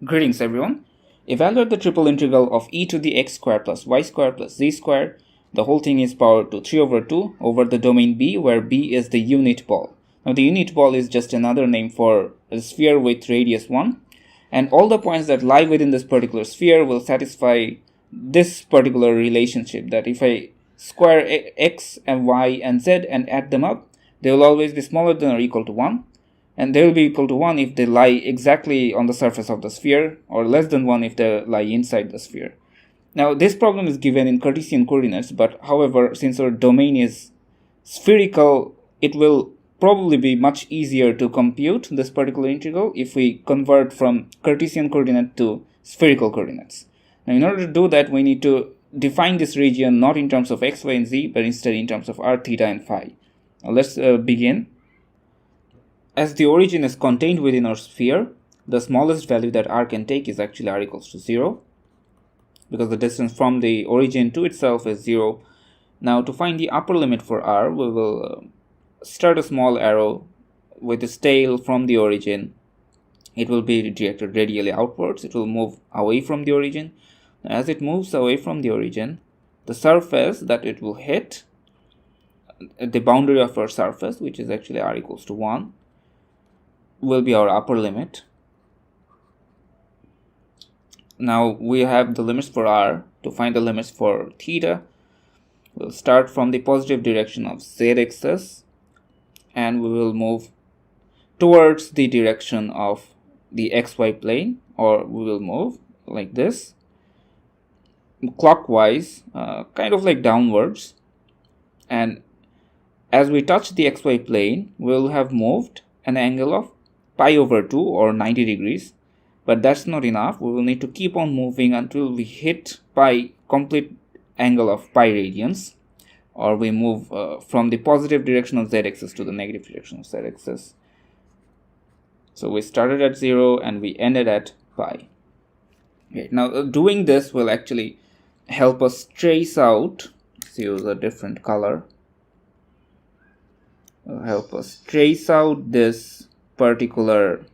Greetings everyone. Evaluate the triple integral of e to the x squared plus y squared plus z squared. The whole thing is power to 3 over 2 over the domain B, where B is the unit ball. Now the unit ball is just another name for a sphere with radius 1, and all the points that lie within this particular sphere will satisfy this particular relationship, that if I square x and y and z and add them up, they will always be smaller than or equal to 1. And they will be equal to 1 if they lie exactly on the surface of the sphere, or less than 1 if they lie inside the sphere. Now, this problem is given in Cartesian coordinates, but however, since our domain is spherical, it will probably be much easier to compute this particular integral if we convert from Cartesian coordinate to spherical coordinates. Now, in order to do that, we need to define this region not in terms of x, y, and z, but instead in terms of r, theta, and phi. Now, let's begin. As the origin is contained within our sphere, the smallest value that r can take is actually r equals to 0, because the distance from the origin to itself is 0. Now, to find the upper limit for r, we will start a small arrow with its tail from the origin. It will be directed radially outwards. It will move away from the origin. As it moves away from the origin, the surface that it will hit, the boundary of our surface, which is actually r equals to 1, will be our upper limit. Now we have the limits for r. To find the limits for theta, we'll start from the positive direction of z-axis and we will move towards the direction of the xy plane, or we will move like this, clockwise, kind of like downwards, and as we touch the xy plane, we'll have moved an angle of pi over 2 or 90 degrees, but that's not enough. We will need to keep on moving until we hit pi, complete angle of pi radians, or we move from the positive direction of z-axis to the negative direction of z-axis. So we started at 0 and we ended at pi. Okay, now doing this will actually help us trace out, let's use a different color, will help us trace out this particular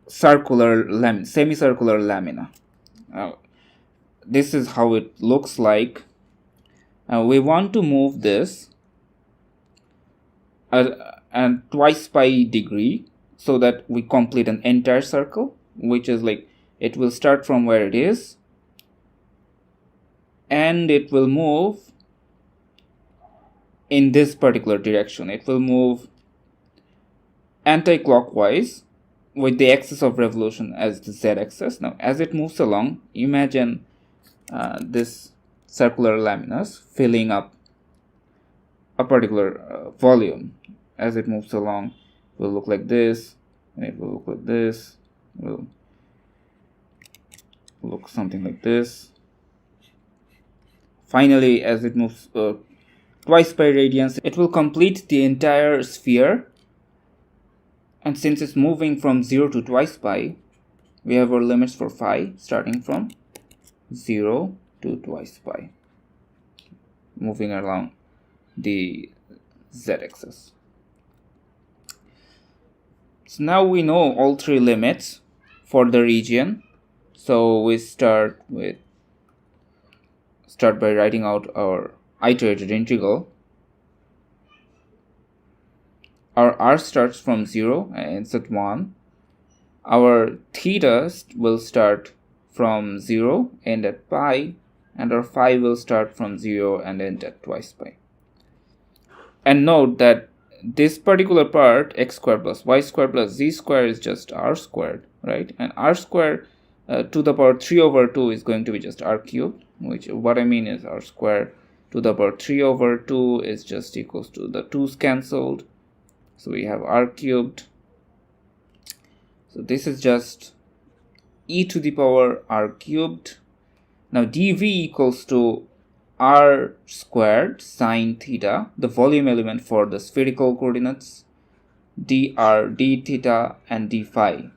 circular semicircular lamina. This is how it looks like. We want to move this at twice pi degree so that we complete an entire circle, which is like, it will start from where it is and it will move in this particular direction. It will move anti-clockwise with the axis of revolution as the z-axis. Now, as it moves along, imagine this circular laminas filling up a particular volume. As it moves along, it will look like this, and it will look like this, it will look something like this. Finally, as it moves twice pi radians, it will complete the entire sphere. And since it's moving from 0 to twice pi, we have our limits for phi starting from 0 to twice pi, moving along the z-axis. So now we know all three limits for the region. So we start by writing out our iterated integral. Our r starts from 0 and ends at 1. Our theta will start from 0, end at pi, and our phi will start from 0 and end at twice pi. And note that this particular part, x squared plus y squared plus z squared, is just r squared, right? And r squared to the power 3 over 2 is going to be just r cubed, which what I mean is r squared to the power 3 over 2 is just equals to the 2's cancelled. So we have r cubed. So this is just e to the power r cubed. Now dv equals to r squared sine theta, the volume element for the spherical coordinates, dr, d theta, and d phi.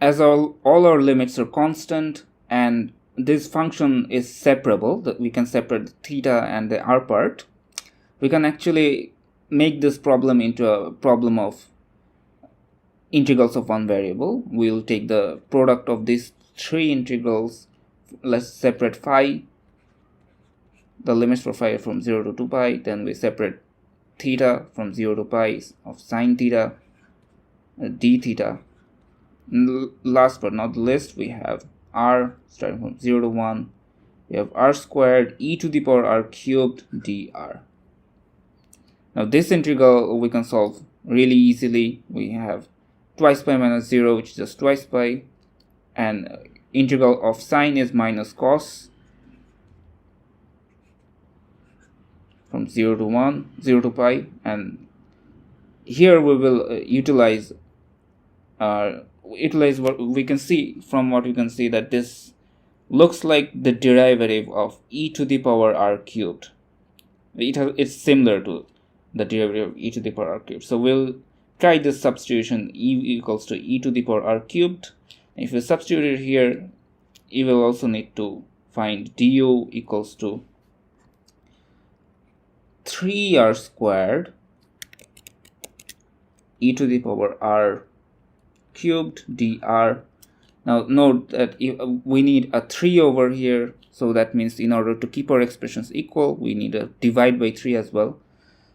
As all our limits are constant and this function is separable, that we can separate the theta and the r part, we can actually make this problem into a problem of integrals of one variable. We'll take the product of these three integrals. Let's separate phi. The limits for phi are from 0 to 2 pi. Then we separate theta from 0 to pi of sine theta, d theta. Last but not the least, we have r starting from 0 to 1. We have r squared e to the power r cubed dr. Now this integral we can solve really easily. We have twice pi minus 0, which is just twice pi, and integral of sine is minus cos from 0 to 1, 0 to pi, and here we will utilize what we can see. From what you can see, that this looks like the derivative of e to the power r cubed. It's similar to the derivative of e to the power r cubed. So we'll try this substitution. E equals to e to the power r cubed. If you substitute it here, you will also need to find du equals to 3r squared e to the power r cubed dr. Now note that we need a 3 over here, so that means in order to keep our expressions equal, we need a divide by 3 as well.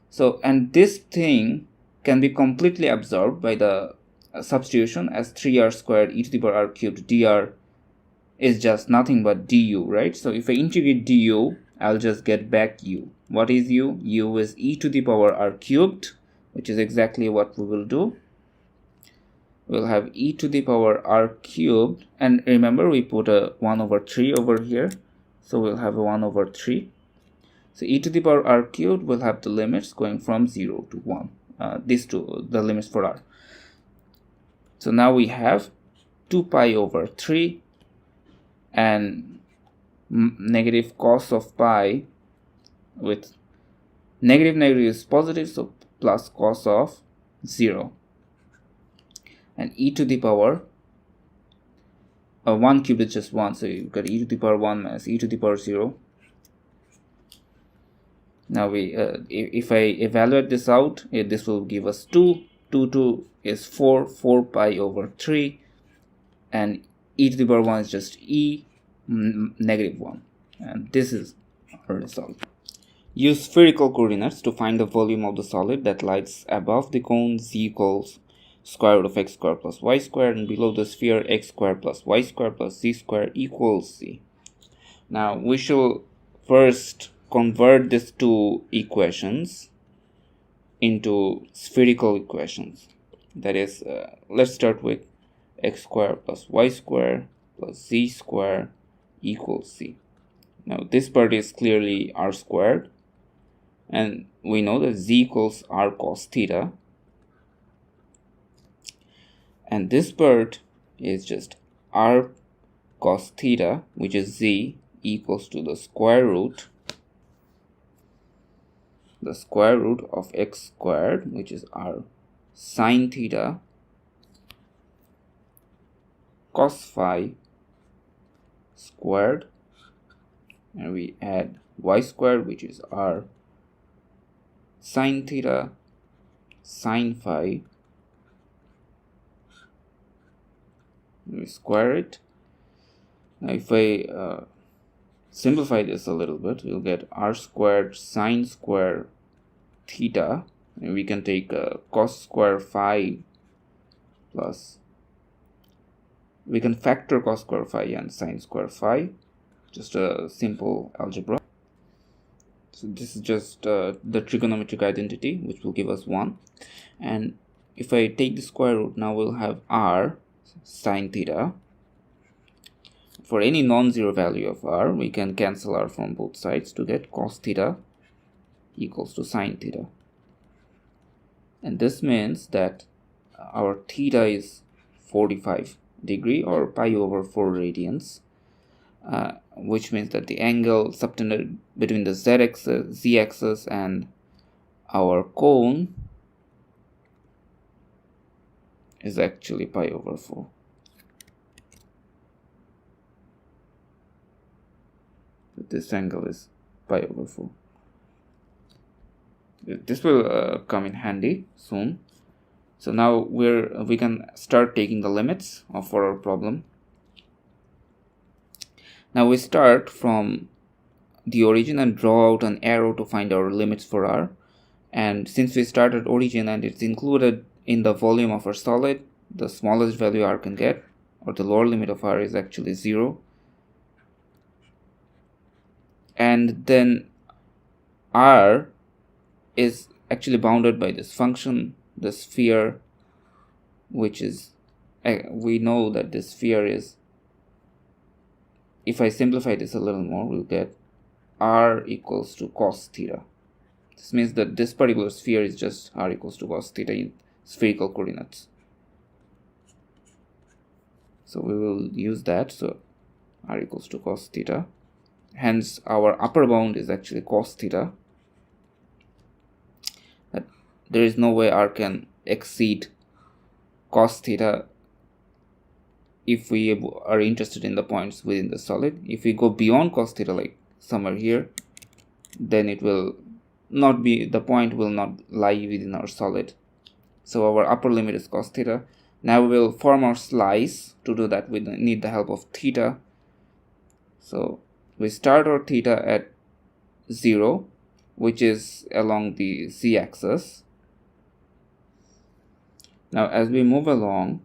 So, and this thing can be completely absorbed by the substitution, as 3r squared e to the power r cubed dr is just nothing but du, right? So if I integrate du, I'll just get back u. What is u? U is e to the power r cubed, which is exactly what we will do. We'll have e to the power r cubed, and remember we put a 1 over 3 over here, so we'll have a 1 over 3. So e to the power r cubed will have the limits going from 0 to 1. These two, the limits for r. So now we have 2 pi over 3 and negative cos of pi, with negative is positive, so plus cos of 0. And e to the power 1 cubed is just 1, so you've got e to the power 1 minus e to the power 0. Now we if I evaluate this out, this will give us 2. 2 is 4 pi over 3, and e to the power 1 is just e negative 1, and this is our result. Use spherical coordinates to find the volume of the solid that lies above the cone z equals square root of x squared plus y squared, and below the sphere x squared plus y squared plus z squared equals z. Now we shall first convert these two equations into spherical equations. That is, let's start with x squared plus y squared plus z squared equals z. Now this part is clearly r squared, and we know that z equals r cos theta, and this part is just r cos theta, which is z, equals to the square root of x squared, which is r sine theta, cos phi squared, and we add y squared, which is r sine theta sine phi. We square it. Now if I simplify this a little bit, we'll get r squared sine square theta, and we can take cos square phi plus, we can factor cos square phi and sine square phi, just a simple algebra. So this is just the trigonometric identity, which will give us 1. And if I take the square root, now we'll have r sine theta. For any non-zero value of r, we can cancel r from both sides to get cos theta equals to sine theta. And this means that our theta is 45 degree or pi over 4 radians, which means that the angle subtended between the z-axis and our cone is actually pi over 4. This angle is pi over 4. This will come in handy soon. So now we can start taking the limits for our problem. Now we start from the origin and draw out an arrow to find our limits for r. And since we start at origin and it's included in the volume of our solid, the smallest value r can get, or the lower limit of r, is actually 0. And then r is actually bounded by this function, the sphere, which is, we know that this sphere is, if I simplify this a little more, we'll get r equals to cos theta. This means that this particular sphere is just r equals to cos theta in spherical coordinates. So we will use that. So r equals to cos theta. Hence our upper bound is actually cos theta. But there is no way r can exceed cos theta if we are interested in the points within the solid. If we go beyond cos theta, like somewhere here, then it will not be, the point will not lie within our solid. So our upper limit is cos theta. Now we will form our slice. To do that, we need the help of theta. So we start our theta at 0, which is along the z-axis. Now as we move along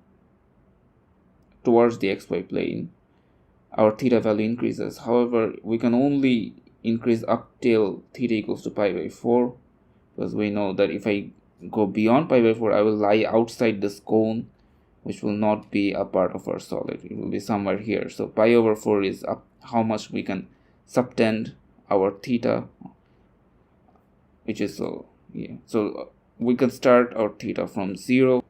towards the xy plane, our theta value increases. However, we can only increase up till theta equals to pi by 4, because we know that if I go beyond pi by 4, I will lie outside this cone, which will not be a part of our solid. It will be somewhere here. So pi over 4 is up how much we can subtend our theta, which is, so yeah, so we can start our theta from 0.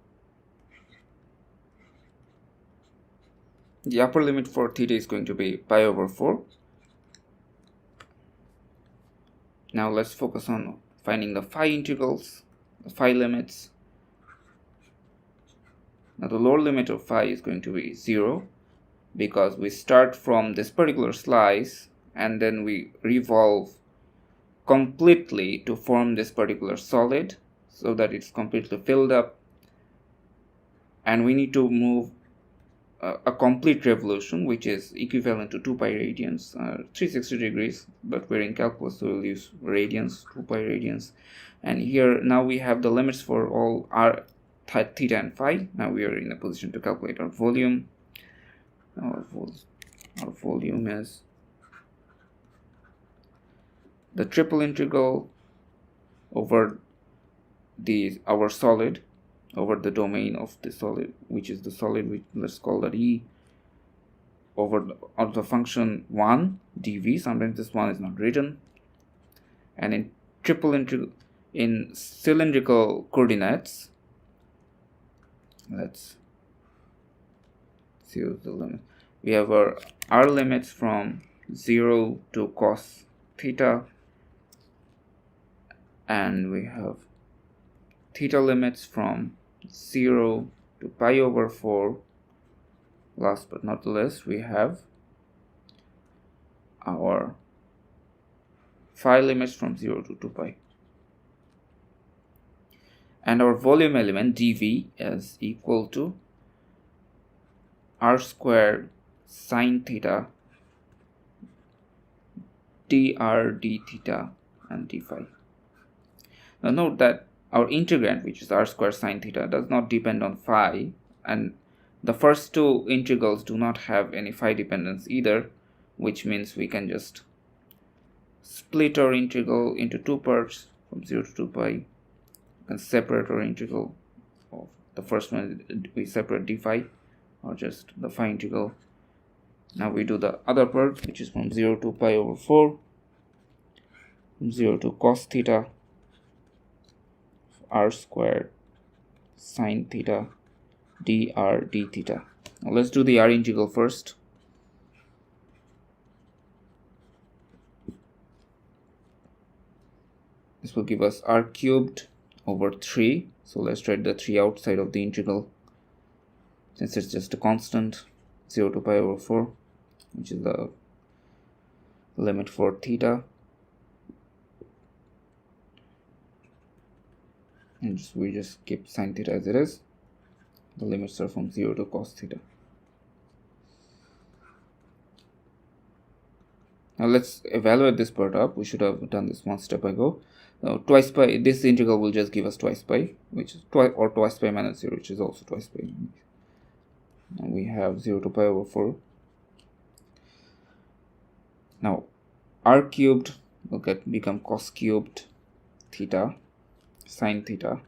The upper limit for theta is going to be pi over 4. Now let's focus on finding the phi integrals, the phi limits. Now the lower limit of phi is going to be 0, because we start from this particular slice and then we revolve completely to form this particular solid so that it's completely filled up, and we need to move a complete revolution, which is equivalent to 2 pi radians, 360 degrees, but we're in calculus, so we'll use radians, 2 pi radians. And here now we have the limits for all r, theta and phi. Now we are in a position to calculate our volume. Our volume is the triple integral over our solid, over the domain of the solid, which is the solid, which let's call that E, over the function 1 dv. Sometimes this one is not written. And in triple integral, in cylindrical coordinates, let's see the limit. We have our r limits from 0 to cos theta, and we have theta limits from 0 to pi over 4. Last but not least, we have our phi limits from 0 to 2 pi. And our volume element dv is equal to r squared sine theta dr d theta and d phi. Now note that our integrand, which is r squared sine theta, does not depend on phi, and the first two integrals do not have any phi dependence either, which means we can just split our integral into two parts from 0 to 2 pi. We can separate our integral. Of the first one we separate d phi, or just the phi integral. Now we do the other part, which is from 0 to pi over 4, from 0 to cos theta r squared sine theta dr d theta. Now let's do the r integral first. This will give us r cubed over 3. So let's write the 3 outside of the integral, since it's just a constant. 0 to pi over 4, which is the limit for theta. and we just keep sine theta as it is. The limits are from 0 to cos theta. Now let's evaluate this part up. We should have done this one step ago. Now twice pi, this integral will just give us twice pi, which is twice pi minus 0, which is also twice pi. And we have 0 to pi over 4. Now r cubed will become cos cubed theta sine theta.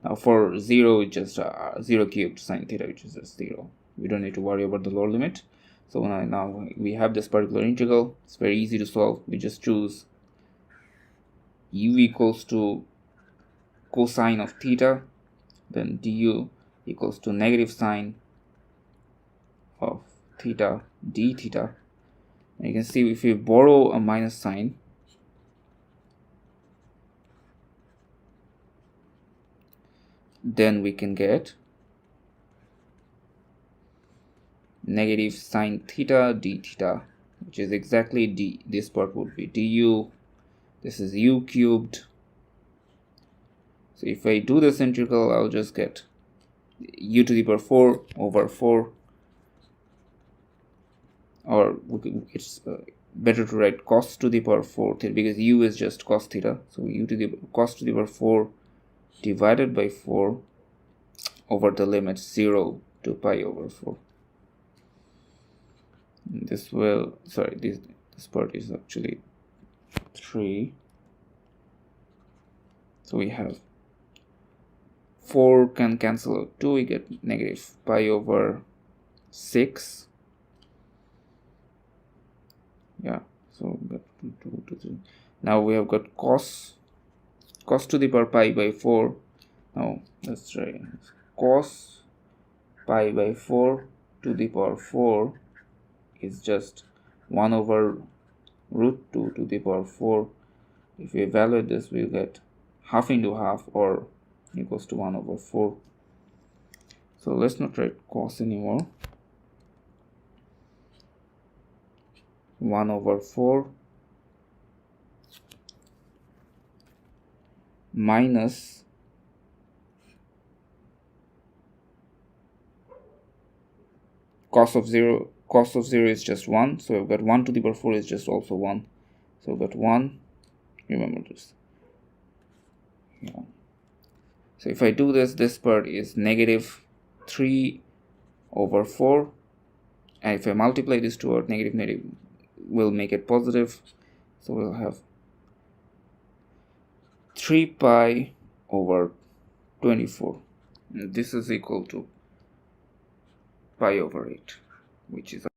Now for 0, it's just 0 cubed sine theta, which is just 0. We don't need to worry about the lower limit. So now we have this particular integral. It's very easy to solve. We just choose u equals to cosine of theta, then du equals to negative sine of theta d theta. And you can see if we borrow a minus sign, then we can get negative sine theta d theta, which is exactly d. This part would be du. This is u cubed. So if I do this integral, I'll just get u to the power 4 over 4, or it's better to write cos to the power 4 theta, because u is just cos theta. So u to the cos to the power 4 divided by 4 over the limit 0 to pi over 4. This part is actually 3. So we have 4 can cancel out 2, we get negative pi over 6. Yeah, so we got 2 to 3. Now we have got cos to the power pi by 4. Now let's try cos pi by 4 to the power 4 is just 1 over root 2 to the power 4. If we evaluate this, we'll get half into half, or equals to 1 over 4. So let's not write cos anymore. 1 over 4 minus cos of 0. Cos of 0 is just 1, so we've got 1 to the power 4 is just also 1. So we've got 1, remember this. Yeah. So if I do this, this part is negative 3 over 4, and if I multiply this two out, negative will make it positive. So we'll have 3 pi over 24. And this is equal to pi over 8, which is